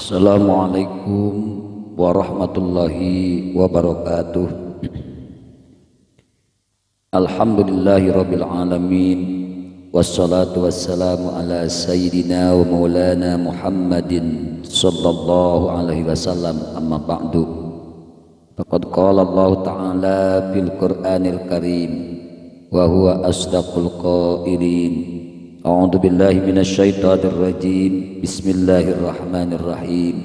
Assalamualaikum warahmatullahi wabarakatuh. Alhamdulillahi rabbil alamin. Wassalatu wassalamu ala sayyidina wa maulana Muhammadin sallallahu alaihi wasallam. Amma ba'du. Faqad qala Allah ta'ala fil Qur'anil Karim wa huwa asdaqul qailin. A'udzu billahi minasyaitonir rajim. Bismillahirrahmanirrahim.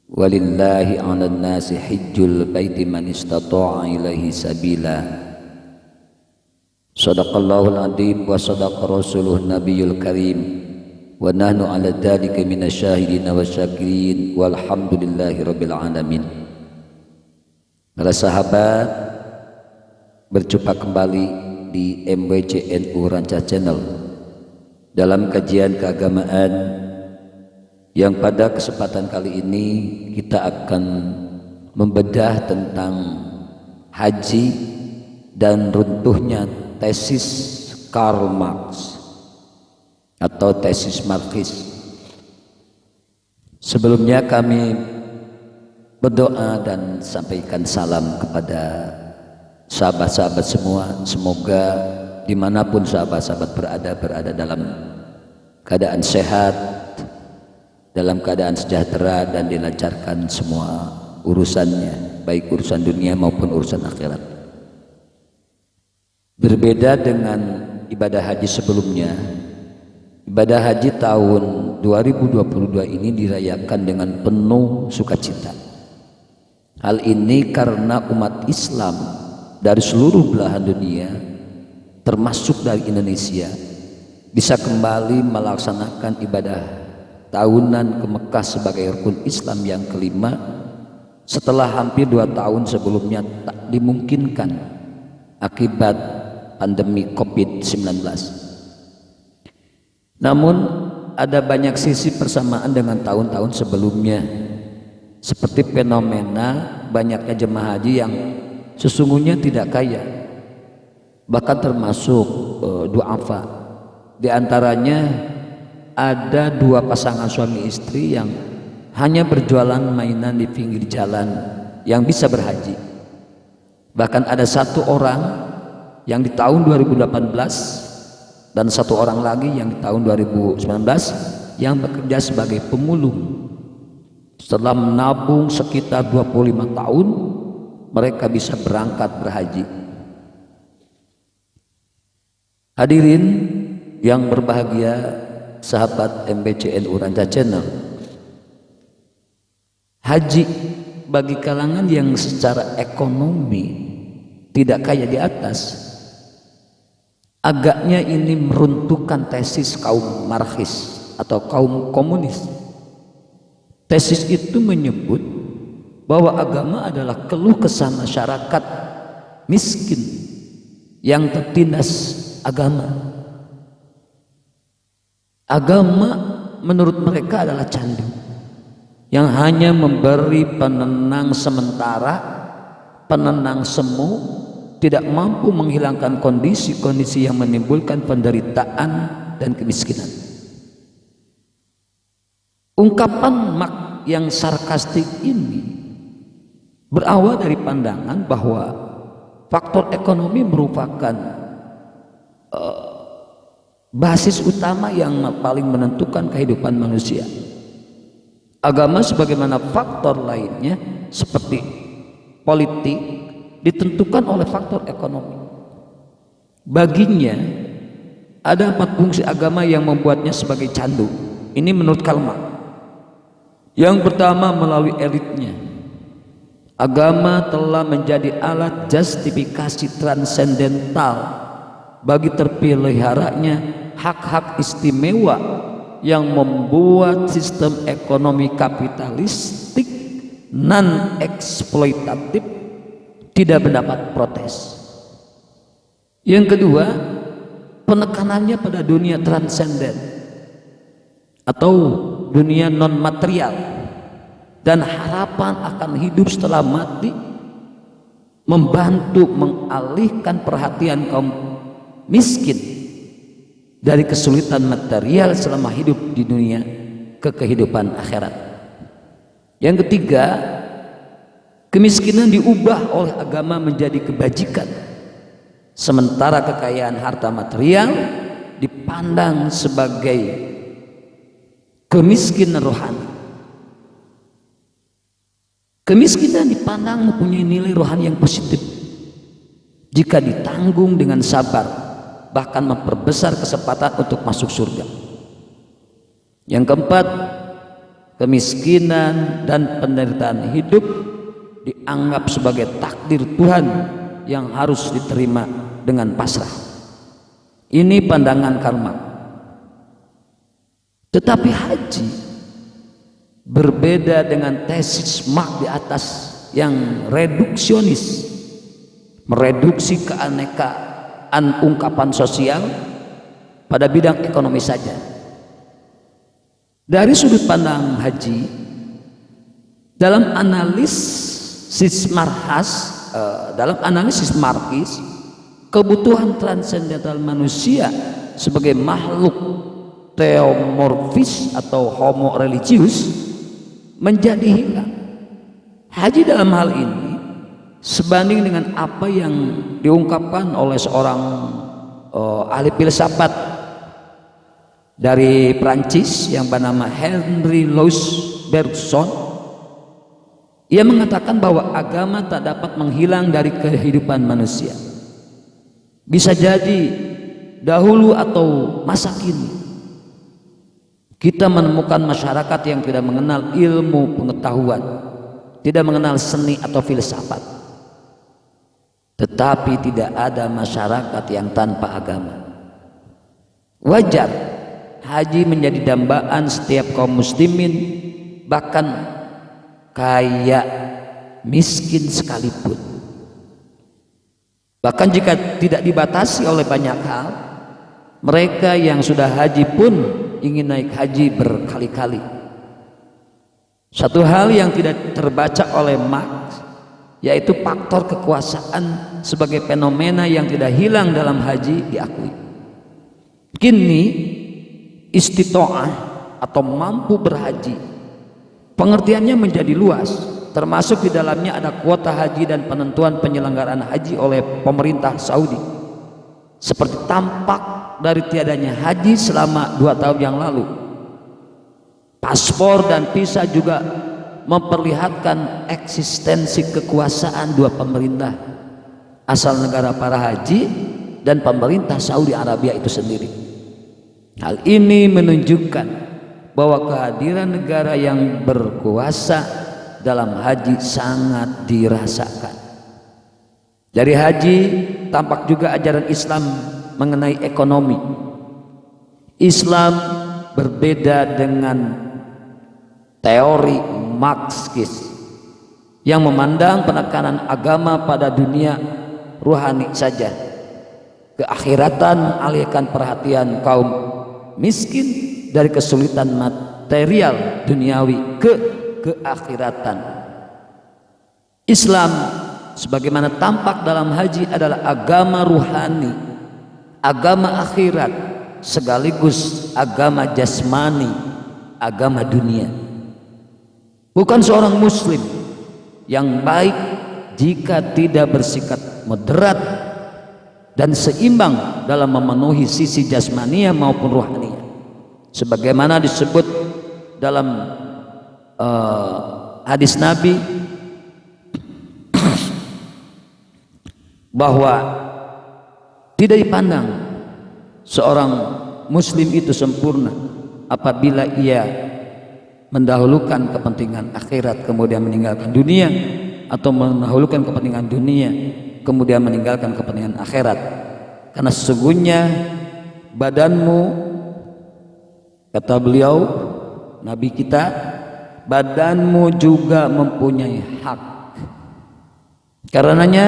Walillahi 'alan nasi hajjul baiti man istata'a ilaihi sabila. Shadaqallahul 'azim wa shadaqa rasuluhun nabiyul karim. Wa nahnu 'ala dzalika minasyahidin wasyakirin walhamdulillahi rabbil alamin. Para sahabat, berjumpa kembali di MWCNU Ranca Channel dalam kajian keagamaan yang pada kesempatan kali ini kita akan membedah tentang haji dan runtuhnya tesis Karl Marx atau tesis Marxis. Sebelumnya kami berdoa dan sampaikan salam kepada sahabat-sahabat semua. Semoga dimanapun sahabat-sahabat berada dalam keadaan sehat, dalam keadaan sejahtera, dan dilancarkan semua urusannya, baik urusan dunia maupun urusan akhirat. Berbeda dengan ibadah haji sebelumnya, ibadah haji tahun 2022 ini dirayakan dengan penuh sukacita. Hal ini karena umat Islam dari seluruh belahan dunia, termasuk dari Indonesia, bisa kembali melaksanakan ibadah tahunan ke Mekah sebagai rukun Islam yang kelima setelah hampir 2 tahun sebelumnya tak dimungkinkan akibat pandemi COVID-19. Namun ada banyak sisi persamaan dengan tahun-tahun sebelumnya, seperti fenomena banyaknya jemaah haji yang sesungguhnya tidak kaya, bahkan termasuk du'afa. Di antaranya ada 2 pasangan suami istri yang hanya berjualan mainan di pinggir jalan yang bisa berhaji. Bahkan ada 1 orang yang di tahun 2018 dan 1 orang lagi yang di tahun 2019 yang bekerja sebagai pemulung. Setelah menabung sekitar 25 tahun, mereka bisa berangkat berhaji. Hadirin yang berbahagia, sahabat MWCNU Ranca Channel, haji bagi kalangan yang secara ekonomi tidak kaya di atas, agaknya ini meruntuhkan tesis kaum Marxis atau kaum komunis. Tesis itu menyebut bahwa agama adalah keluh kesah masyarakat miskin yang tertindas agama. Agama menurut mereka adalah candu yang hanya memberi penenang sementara, penenang semu, tidak mampu menghilangkan kondisi-kondisi yang menimbulkan penderitaan dan kemiskinan. Ungkapan Marx yang sarkastik ini berawal dari pandangan bahwa faktor ekonomi merupakan basis utama yang paling menentukan kehidupan manusia. Agama sebagaimana faktor lainnya seperti politik ditentukan oleh faktor ekonomi. Baginya ada 4 fungsi agama yang membuatnya sebagai candu. Ini menurut Karl Marx. Yang pertama, melalui elitnya, agama telah menjadi alat justifikasi transendental bagi terpeliharanya hak-hak istimewa yang membuat sistem ekonomi kapitalistik non-eksploitatif tidak mendapat protes. Yang kedua, penekanannya pada dunia transenden atau dunia non-material dan harapan akan hidup setelah mati, membantu mengalihkan perhatian kaum miskin dari kesulitan material selama hidup di dunia ke kehidupan akhirat. Yang ketiga, kemiskinan diubah oleh agama menjadi kebajikan, sementara kekayaan harta material dipandang sebagai kemiskinan rohani. Kemiskinan dipandang mempunyai nilai rohani yang positif jika ditanggung dengan sabar, bahkan memperbesar kesempatan untuk masuk surga. Yang keempat, kemiskinan dan penderitaan hidup dianggap sebagai takdir Tuhan yang harus diterima dengan pasrah. Ini pandangan karma. Tetapi haji berbeda dengan tesis Marx di atas yang reduksionis, mereduksi keanekaan ungkapan sosial pada bidang ekonomi saja. Dari sudut pandang haji, dalam analisis Marxis, kebutuhan transendental manusia sebagai makhluk teomorfis atau homo religius menjadi hilang. Haji dalam hal ini sebanding dengan apa yang diungkapkan oleh seorang ahli filsafat dari Prancis yang bernama Henry Louis Bergson. Ia mengatakan bahwa agama tak dapat menghilang dari kehidupan manusia. Bisa jadi dahulu atau masa kini kita menemukan masyarakat yang tidak mengenal ilmu pengetahuan, tidak mengenal seni atau filsafat. Tetapi tidak ada masyarakat yang tanpa agama. Wajar haji menjadi dambaan setiap kaum muslimin, bahkan kaya miskin sekalipun. Bahkan jika tidak dibatasi oleh banyak hal, mereka yang sudah haji pun ingin naik haji berkali-kali. Satu hal yang tidak terbaca oleh Marx yaitu faktor kekuasaan sebagai fenomena yang tidak hilang dalam haji diakui. Kini istitoah atau mampu berhaji pengertiannya menjadi luas, termasuk di dalamnya ada kuota haji dan penentuan penyelenggaraan haji oleh pemerintah Saudi, seperti tampak dari tiadanya haji selama 2 tahun yang lalu. Paspor dan visa juga memperlihatkan eksistensi kekuasaan dua pemerintah, asal negara para haji dan pemerintah Saudi Arabia itu sendiri. Hal ini menunjukkan bahwa kehadiran negara yang berkuasa dalam haji sangat dirasakan. Dari haji tampak juga ajaran Islam mengenai ekonomi. Islam berbeda dengan teori Marxis yang memandang penekanan agama pada dunia ruhani saja. Keakhiratan alihkan perhatian kaum miskin dari kesulitan material duniawi ke keakhiratan. Islam sebagaimana tampak dalam haji adalah agama ruhani, agama akhirat, sekaligus agama jasmani, agama dunia. Bukan seorang muslim yang baik jika tidak bersikap moderat dan seimbang dalam memenuhi sisi jasmania maupun rohania, sebagaimana disebut dalam hadis Nabi bahwa tidak dipandang seorang muslim itu sempurna apabila ia mendahulukan kepentingan akhirat kemudian meninggalkan dunia, atau mendahulukan kepentingan dunia kemudian meninggalkan kepentingan akhirat. Karena sesungguhnya badanmu, kata beliau Nabi kita, badanmu juga mempunyai hak. Karenanya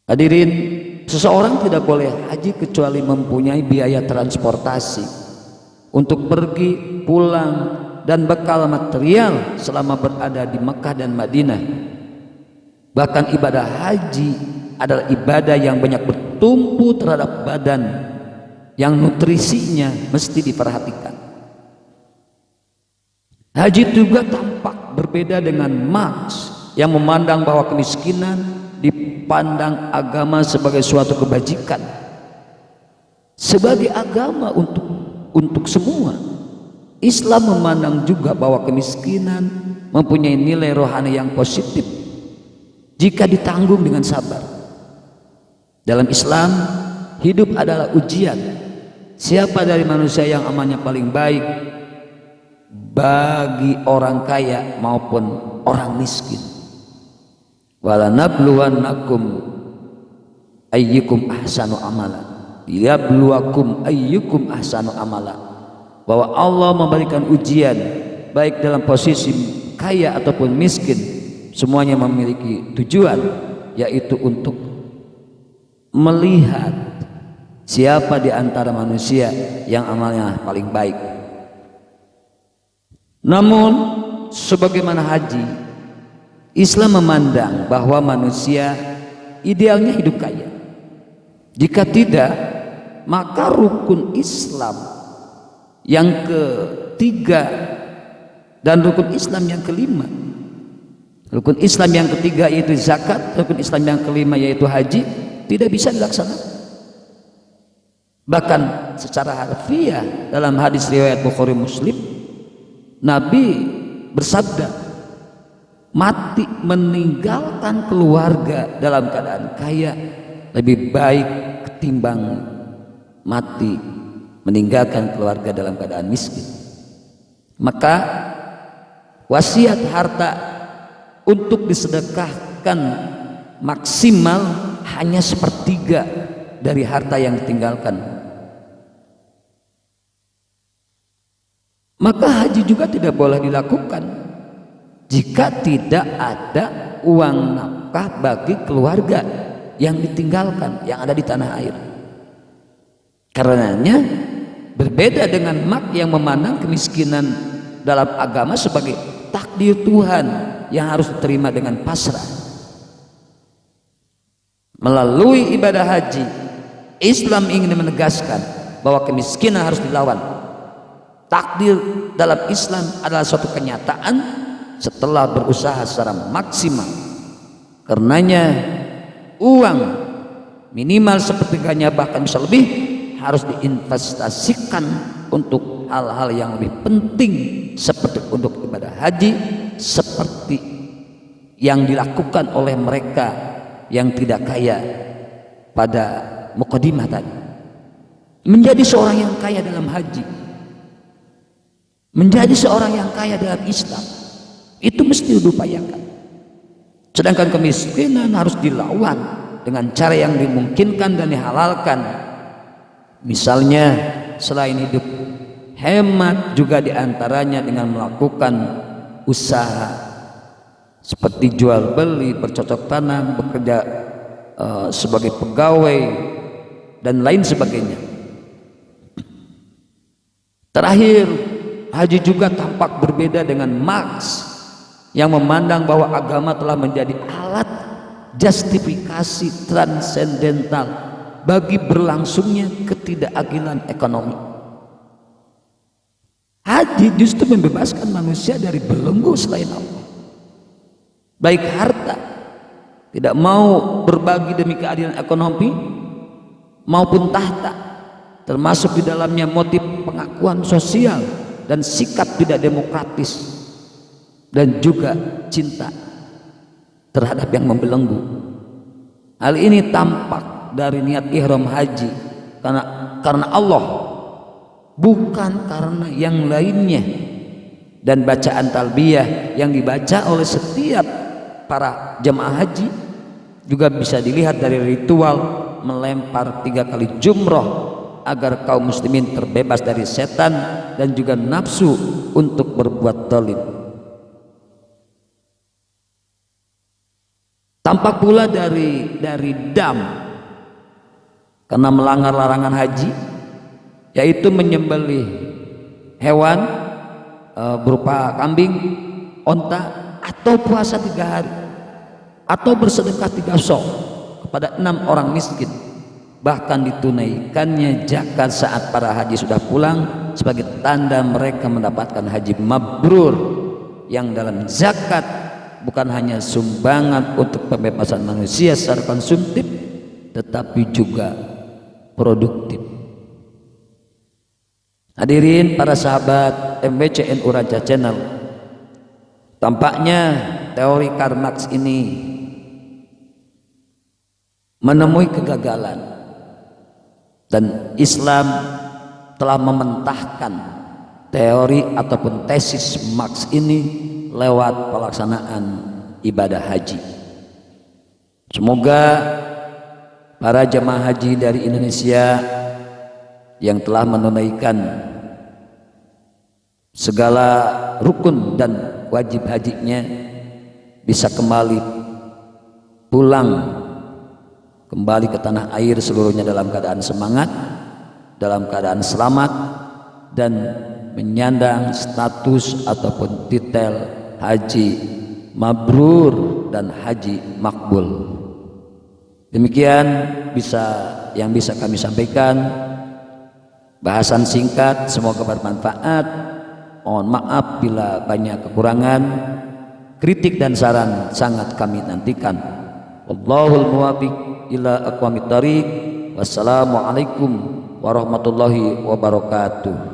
hadirin, seseorang tidak boleh haji kecuali mempunyai biaya transportasi untuk pergi, pulang, dan bekal material selama berada di Mekah dan Madinah. Bahkan ibadah haji adalah ibadah yang banyak bertumpu terhadap badan, yang nutrisinya mesti diperhatikan. Haji juga tampak berbeda dengan Marx yang memandang bahwa kemiskinan dipandang agama sebagai suatu kebajikan, sebagai agama untuk semua. Islam memandang juga bahwa kemiskinan mempunyai nilai rohani yang positif jika ditanggung dengan sabar. Dalam Islam, hidup adalah ujian. Siapa dari manusia yang amalnya paling baik bagi orang kaya maupun orang miskin. Walanabluwannakum ayyukum ahsanu amala, liyabluwakum ayyukum ahsanu amala. Bahwa Allah memberikan ujian baik dalam posisi kaya ataupun miskin, semuanya memiliki tujuan, yaitu untuk melihat siapa di antara manusia yang amalnya paling baik. Namun sebagaimana haji, Islam memandang bahwa manusia idealnya hidup kaya. Jika tidak, maka rukun Islam yang ketiga dan rukun Islam yang kelima, rukun Islam yang ketiga yaitu zakat, rukun Islam yang kelima yaitu haji, tidak bisa dilaksanakan. Bahkan secara harfiah dalam hadis riwayat Bukhari Muslim, Nabi bersabda, mati meninggalkan keluarga dalam keadaan kaya lebih baik ketimbang mati meninggalkan keluarga dalam keadaan miskin. Maka wasiat harta untuk disedekahkan maksimal hanya sepertiga dari harta yang ditinggalkan. Maka haji juga tidak boleh dilakukan jika tidak ada uang nafkah bagi keluarga yang ditinggalkan, yang ada di tanah air. Karenanya berbeda dengan Marx yang memandang kemiskinan dalam agama sebagai takdir Tuhan yang harus diterima dengan pasrah. Melalui ibadah haji, Islam ingin menegaskan bahwa kemiskinan harus dilawan. Takdir dalam Islam adalah suatu kenyataan setelah berusaha secara maksimal. Karenanya uang minimal sepertiganya bahkan bisa lebih harus diinvestasikan untuk hal-hal yang lebih penting, seperti untuk ibadah haji, seperti yang dilakukan oleh mereka yang tidak kaya pada mukadimah tadi. Menjadi seorang yang kaya dalam haji, menjadi seorang yang kaya dalam Islam, itu mesti diupayakan. Sedangkan kemiskinan harus dilawan dengan cara yang dimungkinkan dan dihalalkan. Misalnya selain hidup hemat, juga diantaranya dengan melakukan usaha seperti jual beli, bercocok tanam, bekerja sebagai pegawai dan lain sebagainya. Terakhir, haji juga tampak berbeda dengan Marx yang memandang bahwa agama telah menjadi alat justifikasi transendental bagi berlangsungnya ketidakadilan ekonomi. Haji justru membebaskan manusia dari belenggu selain Allah, baik harta, tidak mau berbagi demi keadilan ekonomi, maupun tahta, termasuk di dalamnya motif pengakuan sosial dan sikap tidak demokratis, dan juga cinta terhadap yang membelenggu. Hal ini tampak dari niat ihram haji karena Allah, bukan karena yang lainnya. Dan bacaan talbiyah yang dibaca oleh setiap para jemaah haji juga bisa dilihat dari ritual melempar 3 kali jumroh agar kaum muslimin terbebas dari setan dan juga nafsu untuk berbuat zalim. Tampak pula dari dam karena melanggar larangan haji, yaitu menyembelih hewan berupa kambing, onta, atau puasa 3 hari, atau bersedekah 3 sok kepada 6 orang miskin. Bahkan ditunaikannya zakat saat para haji sudah pulang sebagai tanda mereka mendapatkan haji mabrur, yang dalam zakat bukan hanya sumbangan untuk pembebasan manusia secara konsumtif, tetapi juga produktif. Hadirin para sahabat MBCNU Raja Channel, tampaknya teori Karl Marx ini menemui kegagalan, dan Islam telah mementahkan teori ataupun tesis Marx ini lewat pelaksanaan ibadah haji. Semoga para jemaah haji dari Indonesia yang telah menunaikan segala rukun dan wajib hajinya bisa kembali pulang kembali ke tanah air seluruhnya dalam keadaan semangat, dalam keadaan selamat, dan menyandang status ataupun titel haji mabrur dan haji makbul. Demikian yang bisa kami sampaikan, bahasan singkat, semoga bermanfaat. Mohon maaf bila banyak kekurangan. Kritik dan saran sangat kami nantikan. Wallahul muwaffiq ila aqwamit thariq. Wassalamualaikum warahmatullahi wabarakatuh.